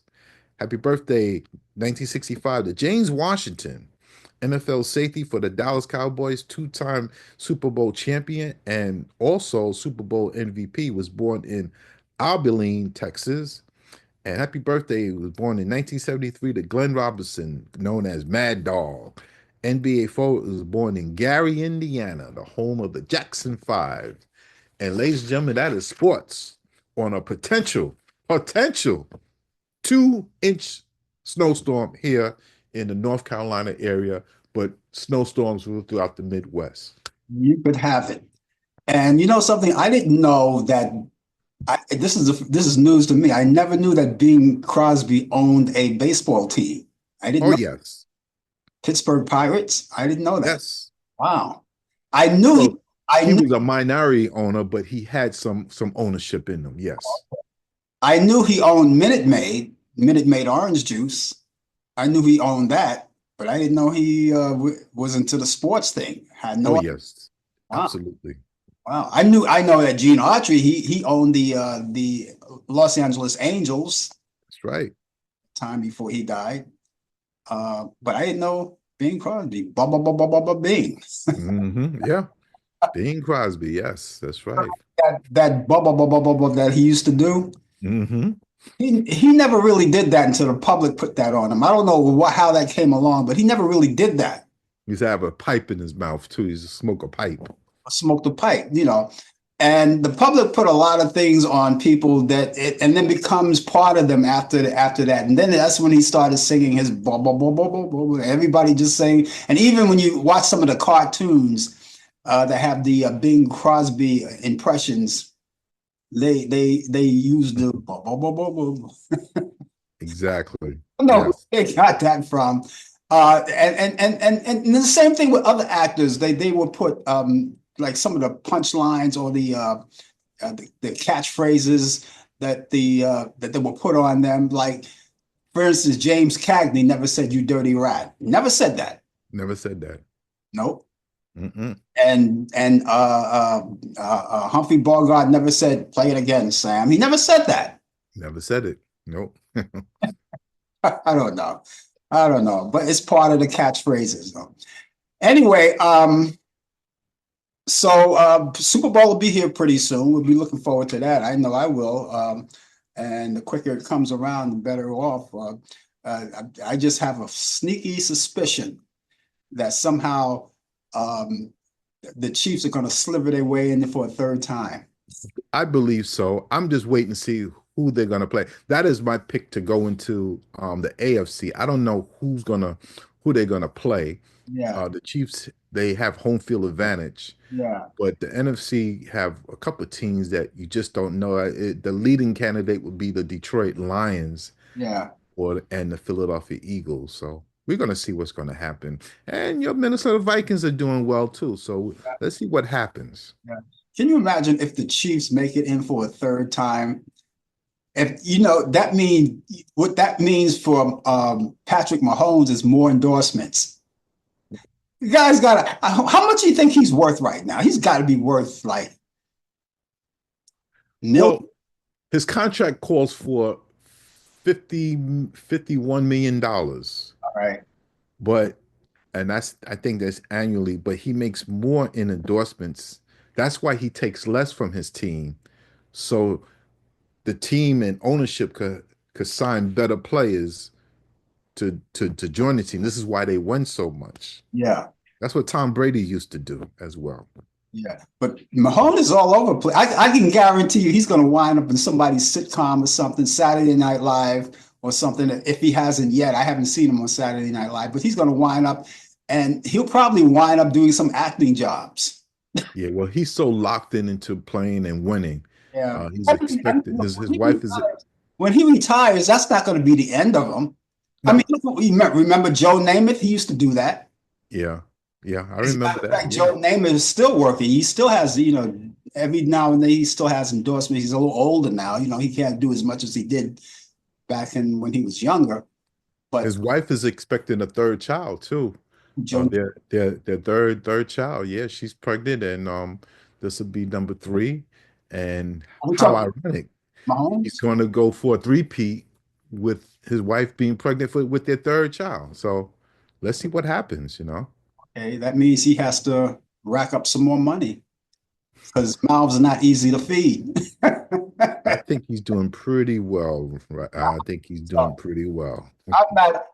Happy birthday, 1965, to James Washington, NFL safety for the Dallas Cowboys, two-time Super Bowl champion, and also Super Bowl MVP, was born in Abilene, Texas. And happy birthday, he was born in 1973 to Glenn Robinson, known as Mad Dog. NBA forward was born in Gary, Indiana, the home of the Jackson Five. And ladies and gentlemen, that is sports on a potential 2-inch snowstorm here in the North Carolina area, but snowstorms throughout the Midwest. You could have it. And you know something? I didn't know that. This is news to me. I never knew that Bing Crosby owned a baseball team. I didn't Oh, know yes. Pittsburgh Pirates. I didn't know that. Yes. Wow. I knew he. Well, I he knew. was a minority owner, but he had some ownership in them. Yes. I knew he owned Minute Maid orange juice. I knew he owned that, but I didn't know he was into the sports thing. Had Oh, no. yes. Wow. Absolutely. Wow. I know that Gene Autry, he owned the Los Angeles Angels That's right. time before he died. But I didn't know Bing Crosby. Blah blah blah blah blah blah Bing. Yeah. Bing Crosby. Yes, that's right. That blah blah blah blah blah blah that he used to do. Hmm. He never really did that until the public put that on him. I don't know how that came along, but he never really did that. He used to have a pipe in his mouth too. He used to smoke a pipe. Smoked a pipe, you know. And the public put a lot of things on people and then becomes part of them after that. And then that's when he started singing his blah blah blah blah blah blah. Everybody just saying, and even when you watch some of the cartoons that have the Bing Crosby impressions, they use the blah blah blah blah blah. Exactly. I don't know who Yes. they got that from. And the same thing with other actors. They will put like some of the punchlines or the catchphrases that they will put on them. Like for instance, James Cagney never said "you dirty rat." Never said that. Never said that. Nope. Mm-mm. And Humphrey Bogart never said "play it again, Sam." He never said that. Never said it. Nope. I don't know. I don't know, but it's part of the catchphrases, though. Anyway, so Super Bowl will be here pretty soon. We'll be looking forward to that. I know I will. And the quicker it comes around, the better off. I just have a sneaky suspicion that somehow the Chiefs are going to sliver their way in for a third time. I believe so. I'm just waiting to see who they're going to play. That is my pick to go into the AFC. I don't know who they're going to play. Yeah, The Chiefs, they have home field advantage, yeah, but the NFC have a couple of teams that you just don't know. The leading candidate would be the Detroit Lions yeah. and the Philadelphia Eagles. So we're going to see what's going to happen. And your Minnesota Vikings are doing well too. So let's see what happens. Yeah. Can you imagine if the Chiefs make it in for a third time? If you know that mean what that means for Patrick Mahomes is more endorsements. The guy's got how much do you think he's worth right now? He's got to be worth like million. Well, his contract calls for 51 million dollars, All right. but and I think that's annually, but he makes more in endorsements. That's why he takes less from his team. So the team and ownership could sign better players to join the team. This is why they won so much. Yeah. That's what Tom Brady used to do as well. Yeah. But Mahomes is all over the place. I can guarantee you he's going to wind up in somebody's sitcom or something, Saturday Night Live or something. If he hasn't yet, I haven't seen him on Saturday Night Live, but he's going to wind up and he'll probably wind up doing some acting jobs. Yeah, well, he's so locked into playing and winning. Yeah. He's expected. His wife is. When he retires, that's not going to be the end of him. I mean, No. remember Joe Namath? He used to do that. Yeah, yeah, I As a matter remember of that. fact, Yeah, Joe Namath is still working. He still has, every now and then he still has endorsements. He's a little older now. He can't do as much as he did back in when he was younger. But his wife is expecting a third child too. Joe, Their third child. Yeah, she's pregnant, and this will be number three. And are we how talking ironic! He's Mahomes? going to go for a three-peat with his wife being pregnant with their third child. So let's see what happens. Okay, that means he has to rack up some more money because mouths are not easy to feed. I think he's doing pretty well. Right? I think he's doing So pretty well.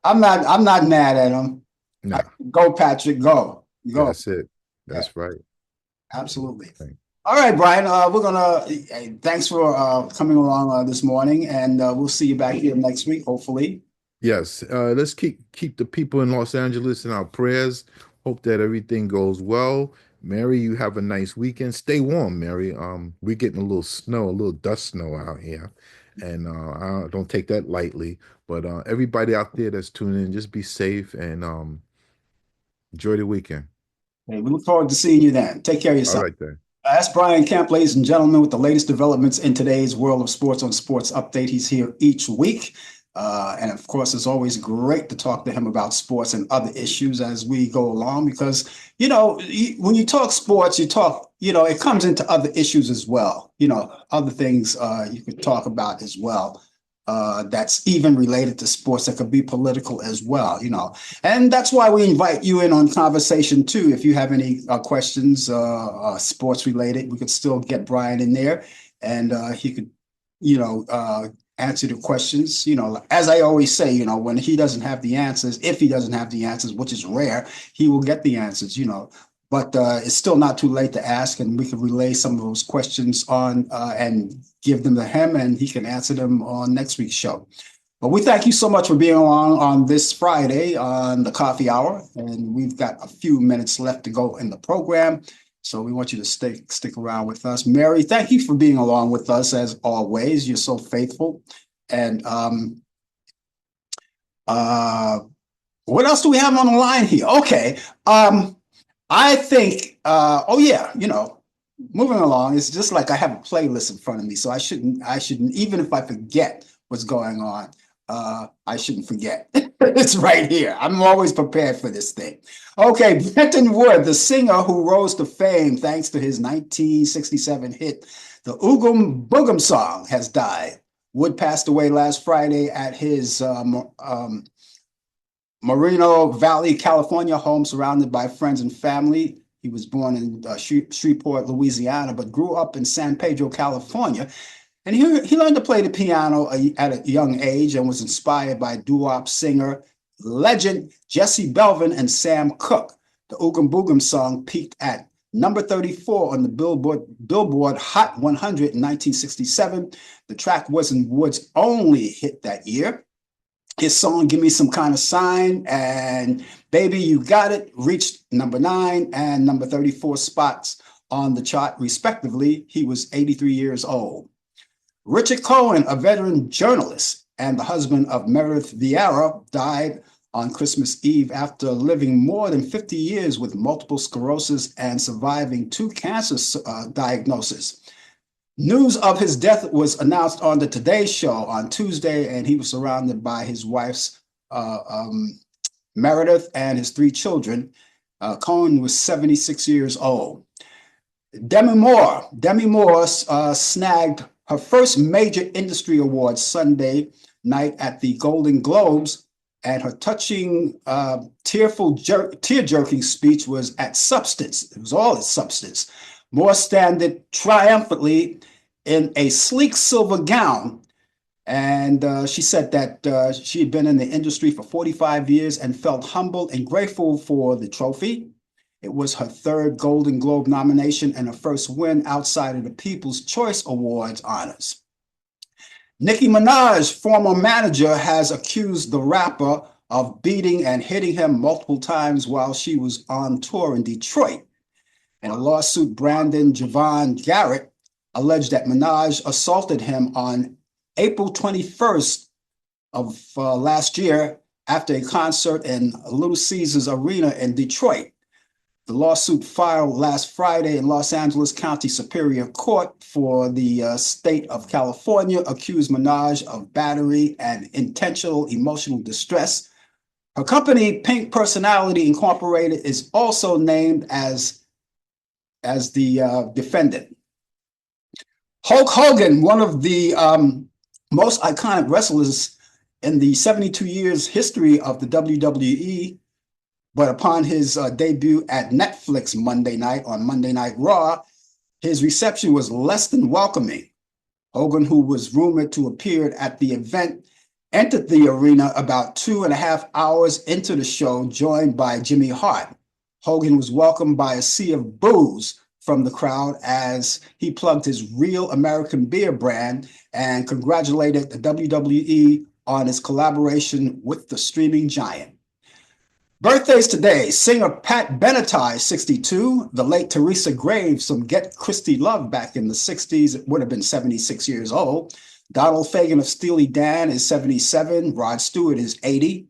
I'm not mad at him. No, Go, Patrick, go, go. that's it. Yeah, That's right. absolutely. All right, Brian. Thanks for coming along this morning, and we'll see you back here next week, hopefully. Yes, let's keep the people in Los Angeles in our prayers. Hope that everything goes well. Mary, you have a nice weekend. Stay warm, Mary. We're getting a little snow, a little dust snow out here, and I don't take that lightly. But everybody out there that's tuning in, just be safe and enjoy the weekend. Hey, we look forward to seeing you then. Take care of All yourself. right then. That's Brian Camp, ladies and gentlemen, with the latest developments in today's world of sports on Sports Update. He's here each week. And of course, it's always great to talk to him about sports and other issues as we go along because, when you talk sports, you talk, it comes into other issues as well, other things you could talk about as well. That's even related to sports that could be political as well. And that's why we invite you in on conversation too. If you have any questions, sports related, we could still get Brian in there and he could, answer the questions. As I always say, when he doesn't have the answers, if he doesn't have the answers, which is rare, he will get the answers. But it's still not too late to ask, and we can relay some of those questions on and give them to him, and he can answer them on next week's show. But we thank you so much for being along on this Friday on the Coffee Hour, and we've got a few minutes left to go in the program. So we want you to stick around with us. Mary, thank you for being along with us as always. You're so faithful. And what else do we have on the line here? Okay. I think, moving along, it's just like I have a playlist in front of me, so I shouldn't, even if I forget what's going on, I shouldn't forget. It's right here. I'm always prepared for this thing. Okay, Brenton Wood, the singer who rose to fame thanks to his 1967 hit, the Oogum Boogum Song, has died. Wood passed away last Friday at his Moreno Valley, California home, surrounded by friends and family. He was born in Shreveport, Louisiana, but grew up in San Pedro, California. And he learned to play the piano at a young age and was inspired by doo-wop singer legend Jesse Belvin and Sam Cooke. The Oogum Boogum Song peaked at number 34 on the Billboard Hot 100 in 1967. The track wasn't Wood's only hit that year. His song, Give Me Some Kind of Sign, and Baby You Got It, reached number 9 and number 34 spots on the chart, respectively. He was 83 years old. Richard Cohen, a veteran journalist and the husband of Meredith Vieira, died on Christmas Eve after living more than 50 years with multiple sclerosis and surviving 2 cancer diagnoses. News of his death was announced on the Today Show on Tuesday, and he was surrounded by his wife's Meredith and his 3 children. Cohen was 76 years old. Demi Moore snagged her first major industry award Sunday night at the Golden Globes, and her touching, tear-jerking speech was at substance. It was all at substance. Moore standed triumphantly in a sleek silver gown, and she said that she had been in the industry for 45 years and felt humbled and grateful for the trophy. It was her 3rd Golden Globe nomination and her first win outside of the People's Choice Awards honors. Nicki Minaj's former manager has accused the rapper of beating and hitting him multiple times while she was on tour in Detroit. In a lawsuit, Brandon Javon Garrett alleged that Minaj assaulted him on April 21st of last year after a concert in Little Caesars Arena in Detroit. The lawsuit filed last Friday in Los Angeles County Superior Court for the state of California accused Minaj of battery and intentional emotional distress. Her company, Pink Personality Incorporated, is also named as the defendant. Hulk Hogan, one of the most iconic wrestlers in the 72 years history of the WWE, but upon his debut at Netflix Monday night on Monday Night Raw, his reception was less than welcoming. Hogan, who was rumored to appear at the event, entered the arena about 2.5 hours into the show, joined by Jimmy Hart. Hogan was welcomed by a sea of boos from the crowd as he plugged his Real American Beer brand and congratulated the WWE on its collaboration with the streaming giant. Birthdays today, singer Pat Benatar, 62. The late Teresa Graves from Get Christy Love back in the 60s would have been 76 years old. Donald Fagen of Steely Dan is 77. Rod Stewart is 80.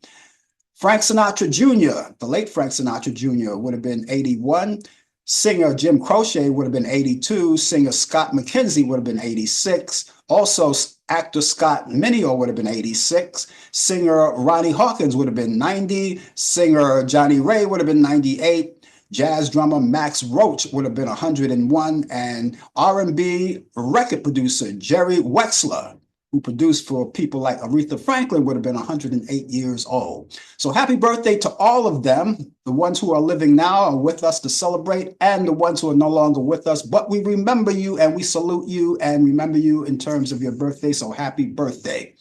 Frank Sinatra Jr., the late Frank Sinatra Jr. would have been 81. Singer Jim Croce would have been 82. Singer Scott McKenzie would have been 86. Also, actor Scott Mineo would have been 86. Singer Ronnie Hawkins would have been 90. Singer Johnny Ray would have been 98. Jazz drummer Max Roach would have been 101. And R&B record producer Jerry Wexler, who produced for people like Aretha Franklin, would have been 108 years old. So happy birthday to all of them. The ones who are living now are with us to celebrate, and the ones who are no longer with us. But we remember you and we salute you and remember you in terms of your birthday. So happy birthday.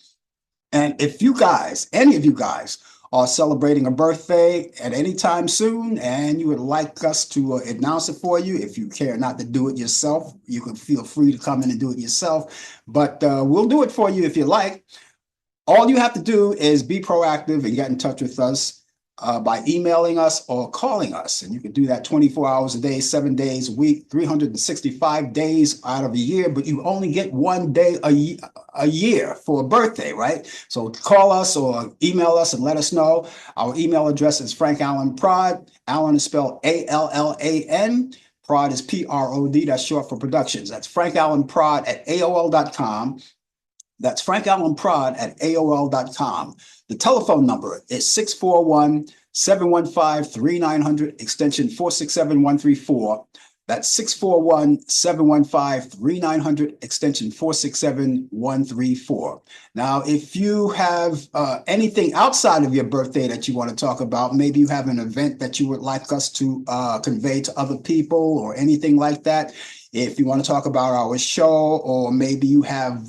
And if you guys, any of you guys, are celebrating a birthday at any time soon and you would like us to announce it for you, if you care not to do it yourself, you can feel free to come in and do it yourself. But we'll do it for you if you like. All you have to do is be proactive and get in touch with us by emailing us or calling us. And you can do that 24 hours a day, 7 days a week, 365 days out of a year, but you only get 1 day a year for a birthday, right? So call us or email us and let us know. Our email address is Frank Allan Prod. Allan is spelled Allan. Prod is Prod. That's short for productions. That's Frank Allan Prod at AOL.com. That's Frank Allan Prod at AOL.com. The telephone number is 641-715-3900, extension 467134. That's 641-715-3900, extension 467134. Now, if you have anything outside of your birthday that you want to talk about, maybe you have an event that you would like us to convey to other people or anything like that. If you want to talk about our show, or maybe you have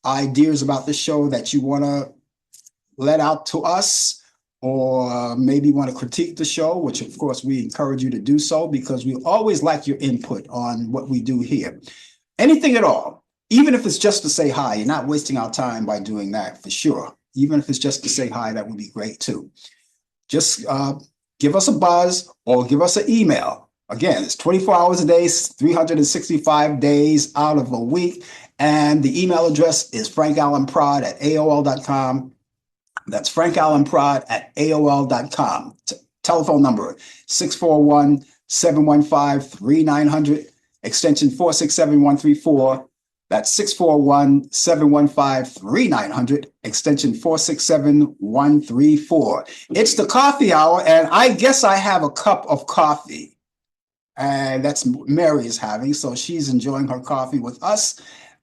ideas about the show that you want to let out to us, or maybe want to critique the show, which of course we encourage you to do so because we always like your input on what we do here. Anything at all, even if it's just to say hi, you're not wasting our time by doing that for sure. Even if it's just to say hi, that would be great too. Just give us a buzz or give us an email. Again, it's 24 hours a day, 365 days out of a week. And the email address is frankallanprod at AOL.com. That's frankallanprod at AOL.com. Telephone number 641-715-3900, extension 467134. That's 641-715-3900, extension 467134. It's the coffee hour, and I guess I have a cup of coffee. And that's Mary is having, so she's enjoying her coffee with us.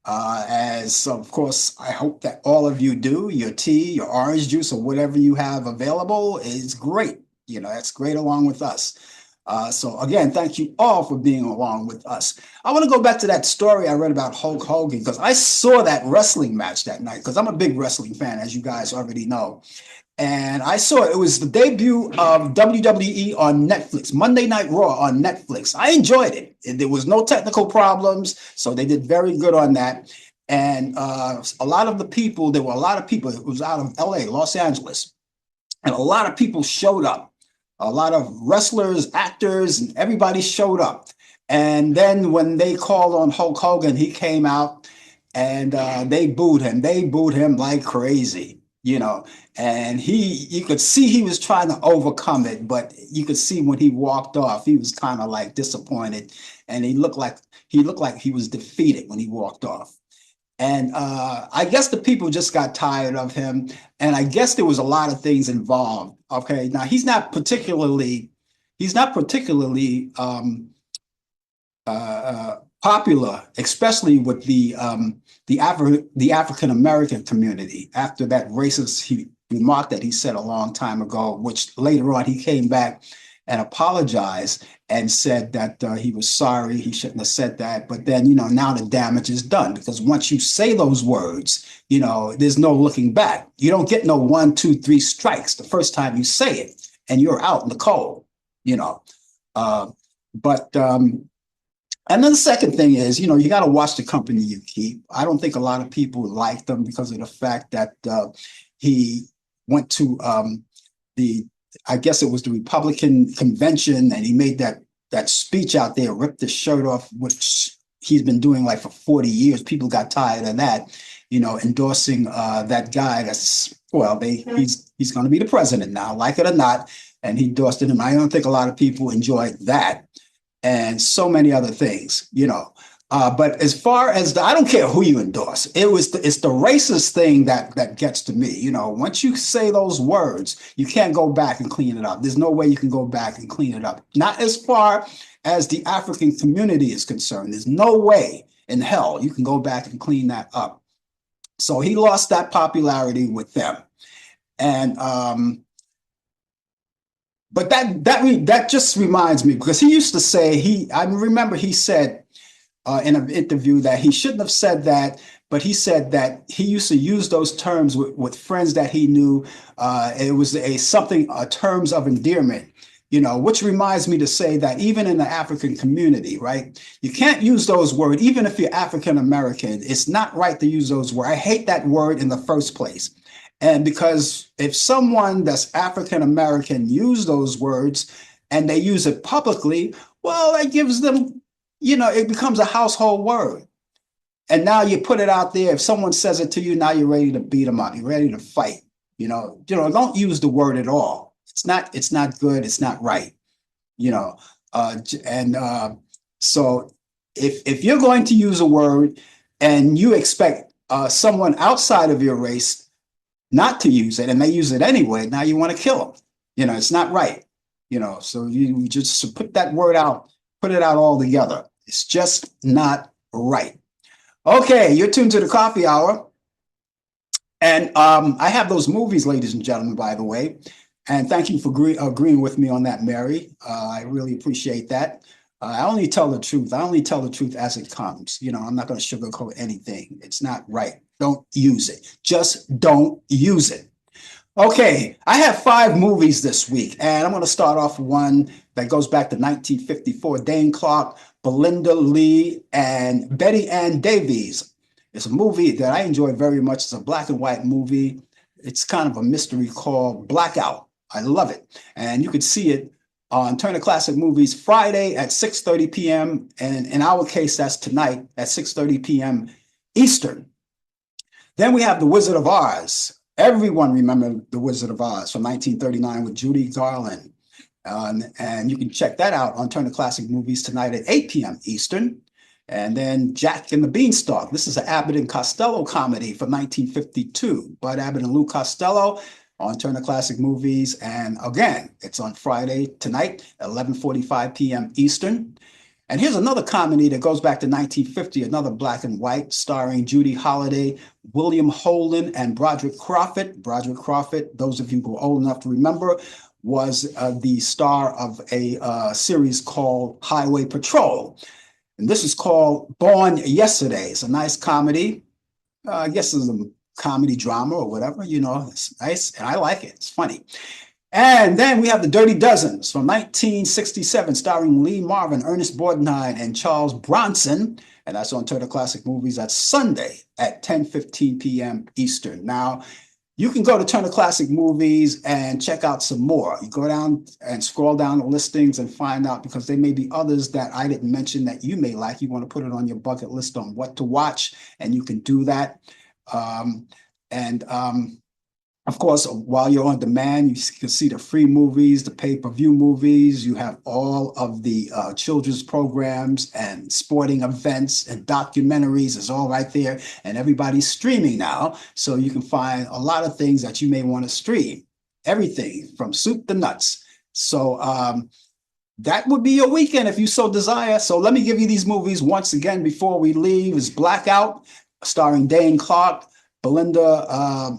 As of course, I hope that all of you do. Your tea, your orange juice, or whatever you have available is great. You know, that's great along with us. So again, thank you all for being along with us. I want to go back to that story I read about Hulk Hogan because I saw that wrestling match that night because I'm a big wrestling fan, as you guys already know. And I saw it was the debut of WWE on Netflix, Monday Night Raw on Netflix. I enjoyed it. There was no technical problems, so they did very good on that. And a lot of the people, there were a lot of people, it was out of LA, Los Angeles, and a lot of people showed up. A lot of wrestlers, actors, and everybody showed up. And then when they called on Hulk Hogan, he came out and they booed him. They booed him like crazy. You know, and you could see he was trying to overcome it, but you could see when he walked off, he was kind of like disappointed, and he looked like he was defeated when he walked off. And I guess the people just got tired of him, and I guess there was a lot of things involved. Okay, now he's not particularly popular, especially with the African American community. After that racist remark that he said a long time ago, which later on he came back and apologized and said that he was sorry, he shouldn't have said that. But then, you know, now the damage is done because once you say those words, you know, there's no looking back. You don't get no 1, 2, 3 strikes the first time you say it, and you're out in the cold, you know. And then the second thing is, you know, you got to watch the company you keep. I don't think a lot of people like them because of the fact that he went to the I guess it was the Republican convention, and he made that speech out there, ripped his shirt off, which he's been doing like for 40 years. People got tired of that, endorsing that guy. That's well, he's going to be the president now, like it or not, and he endorsed him. I don't think a lot of people enjoyed that, and so many other things. But as far as I don't care who you endorse, it's the racist thing that gets to me. Once you say those words, you can't go back and clean it up. There's no way you can go back and clean it up. Not as far as the African community is concerned. There's no way in hell you can go back and clean that up. So he lost that popularity with them, and but that just reminds me, because he used to say I remember he said in an interview that he shouldn't have said that, but he said that he used to use those terms with friends that he knew. It was terms of endearment, which reminds me to say that even in the African community, right, you can't use those words. Even if you're African American, it's not right to use those words. I hate that word in the first place. And because if someone that's African American use those words and they use it publicly, well, that gives them, it becomes a household word. And now you put it out there. If someone says it to you, now you're ready to beat them up. You're ready to fight. Don't use the word at all. It's not good. It's not right. So if you're going to use a word and you expect someone outside of your race not to use it, and they use it anyway, now you want to kill them. It's not right. So you just put that word out, put it out all together. It's just not right. Okay, you're tuned to the Coffee Hour. And I have those movies, ladies and gentlemen, by the way. And thank you for agreeing with me on that, Mary. I really appreciate that. I only tell the truth. I only tell the truth as it comes. I'm not going to sugarcoat anything. It's not right. Don't use it. Just don't use it. Okay, I have 5 movies this week, and I'm going to start off with one that goes back to 1954. Dane Clark, Belinda Lee, and Betty Ann Davies. It's a movie that I enjoy very much. It's a black and white movie. It's kind of a mystery called Blackout. I love it. And you can see it on Turner Classic Movies Friday at 6:30 p.m. And in our case, that's tonight at 6:30 p.m. Eastern. Then we have The Wizard of Oz. Everyone remember The Wizard of Oz from 1939 with Judy Garland. And you can check that out on Turner Classic Movies tonight at 8 p.m. Eastern. And then Jack and the Beanstalk. This is an Abbott and Costello comedy from 1952. Bud Abbott and Lou Costello on Turner Classic Movies. And again, it's on Friday tonight at 11:45 p.m. Eastern. And here's another comedy that goes back to 1950, another black and white, starring Judy Holliday, William Holden, and Broderick Crawford. Broderick Crawford, those of you who are old enough to remember, was the star of a series called Highway Patrol. And this is called Born Yesterday. It's a nice comedy. I guess it's a comedy drama or whatever, it's nice. And I like it. It's funny. And then we have The Dirty Dozens from 1967, starring Lee Marvin, Ernest Borgnine, and Charles Bronson. And that's on Turner Classic Movies. That's Sunday at 10:15 p.m. Eastern. Now, you can go to Turner Classic Movies and check out some more. You go down and scroll down the listings and find out, because there may be others that I didn't mention that you may like. You want to put it on your bucket list on what to watch, and you can do that. Of course, while you're on demand, you can see the free movies, the pay-per-view movies. You have all of the children's programs and sporting events and documentaries. It's all right there. And everybody's streaming now. So you can find a lot of things that you may want to stream. Everything from soup to nuts. So that would be your weekend if you so desire. So let me give you these movies once again before we leave. Is Blackout, starring Dane Clark, Belinda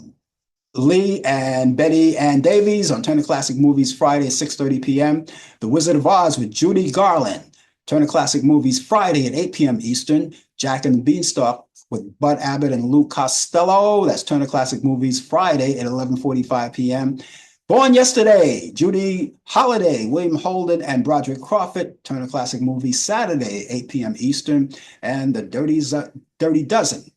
Lee, and Betty Ann Davies on Turner Classic Movies Friday at 6:30 p.m. The Wizard of Oz with Judy Garland, Turner Classic Movies Friday at 8 p.m. Eastern. Jack and the Beanstalk with Bud Abbott and Lou Costello. That's Turner Classic Movies Friday at 11:45 p.m. Born Yesterday, Judy Holliday, William Holden, and Broderick Crawford, Turner Classic Movies Saturday at 8 p.m. Eastern. And The Dirty Dozen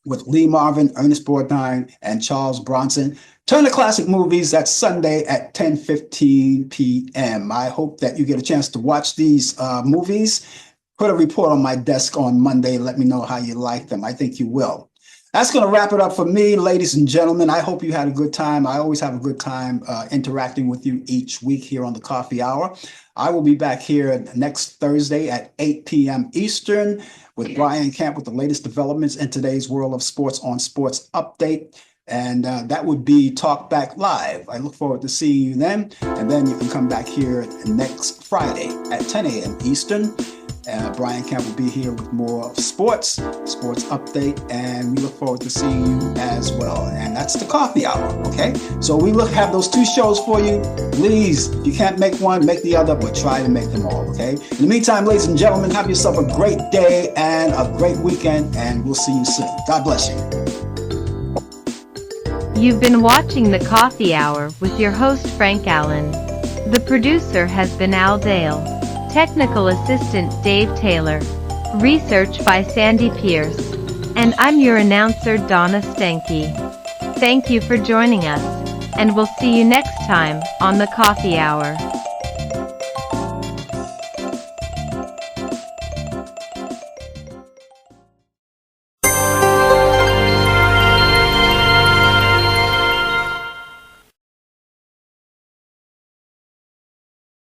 with Lee Marvin, Ernest Borgnine, and Charles Bronson. Turner Classic Movies, that's Sunday at 10:15 p.m. I hope that you get a chance to watch these movies. Put a report on my desk on Monday. Let me know how you like them. I think you will. That's going to wrap it up for me, ladies and gentlemen. I hope you had a good time. I always have a good time interacting with you each week here on the Coffee Hour. I will be back here next Thursday at 8 p.m. Eastern with Brian Camp with the latest developments in today's world of sports on Sports Update. And that would be Talk Back Live. I look forward to seeing you then. And then you can come back here next Friday at 10 a.m. Eastern. Brian Camp will be here with more sports update, and we look forward to seeing you as well. And that's the Coffee Hour, okay? So we have those two shows for you. Please, if you can't make one, make the other, but try to make them all, okay? In the meantime, ladies and gentlemen, have yourself a great day and a great weekend, and we'll see you soon. God bless you. You've been watching the Coffee Hour with your host Frank Allan. The producer has been Al Dale. Technical assistant Dave Taylor. Research by Sandy Pierce. And I'm your announcer Donna Stenke. Thank you for joining us, and we'll see you next time on the Coffee Hour.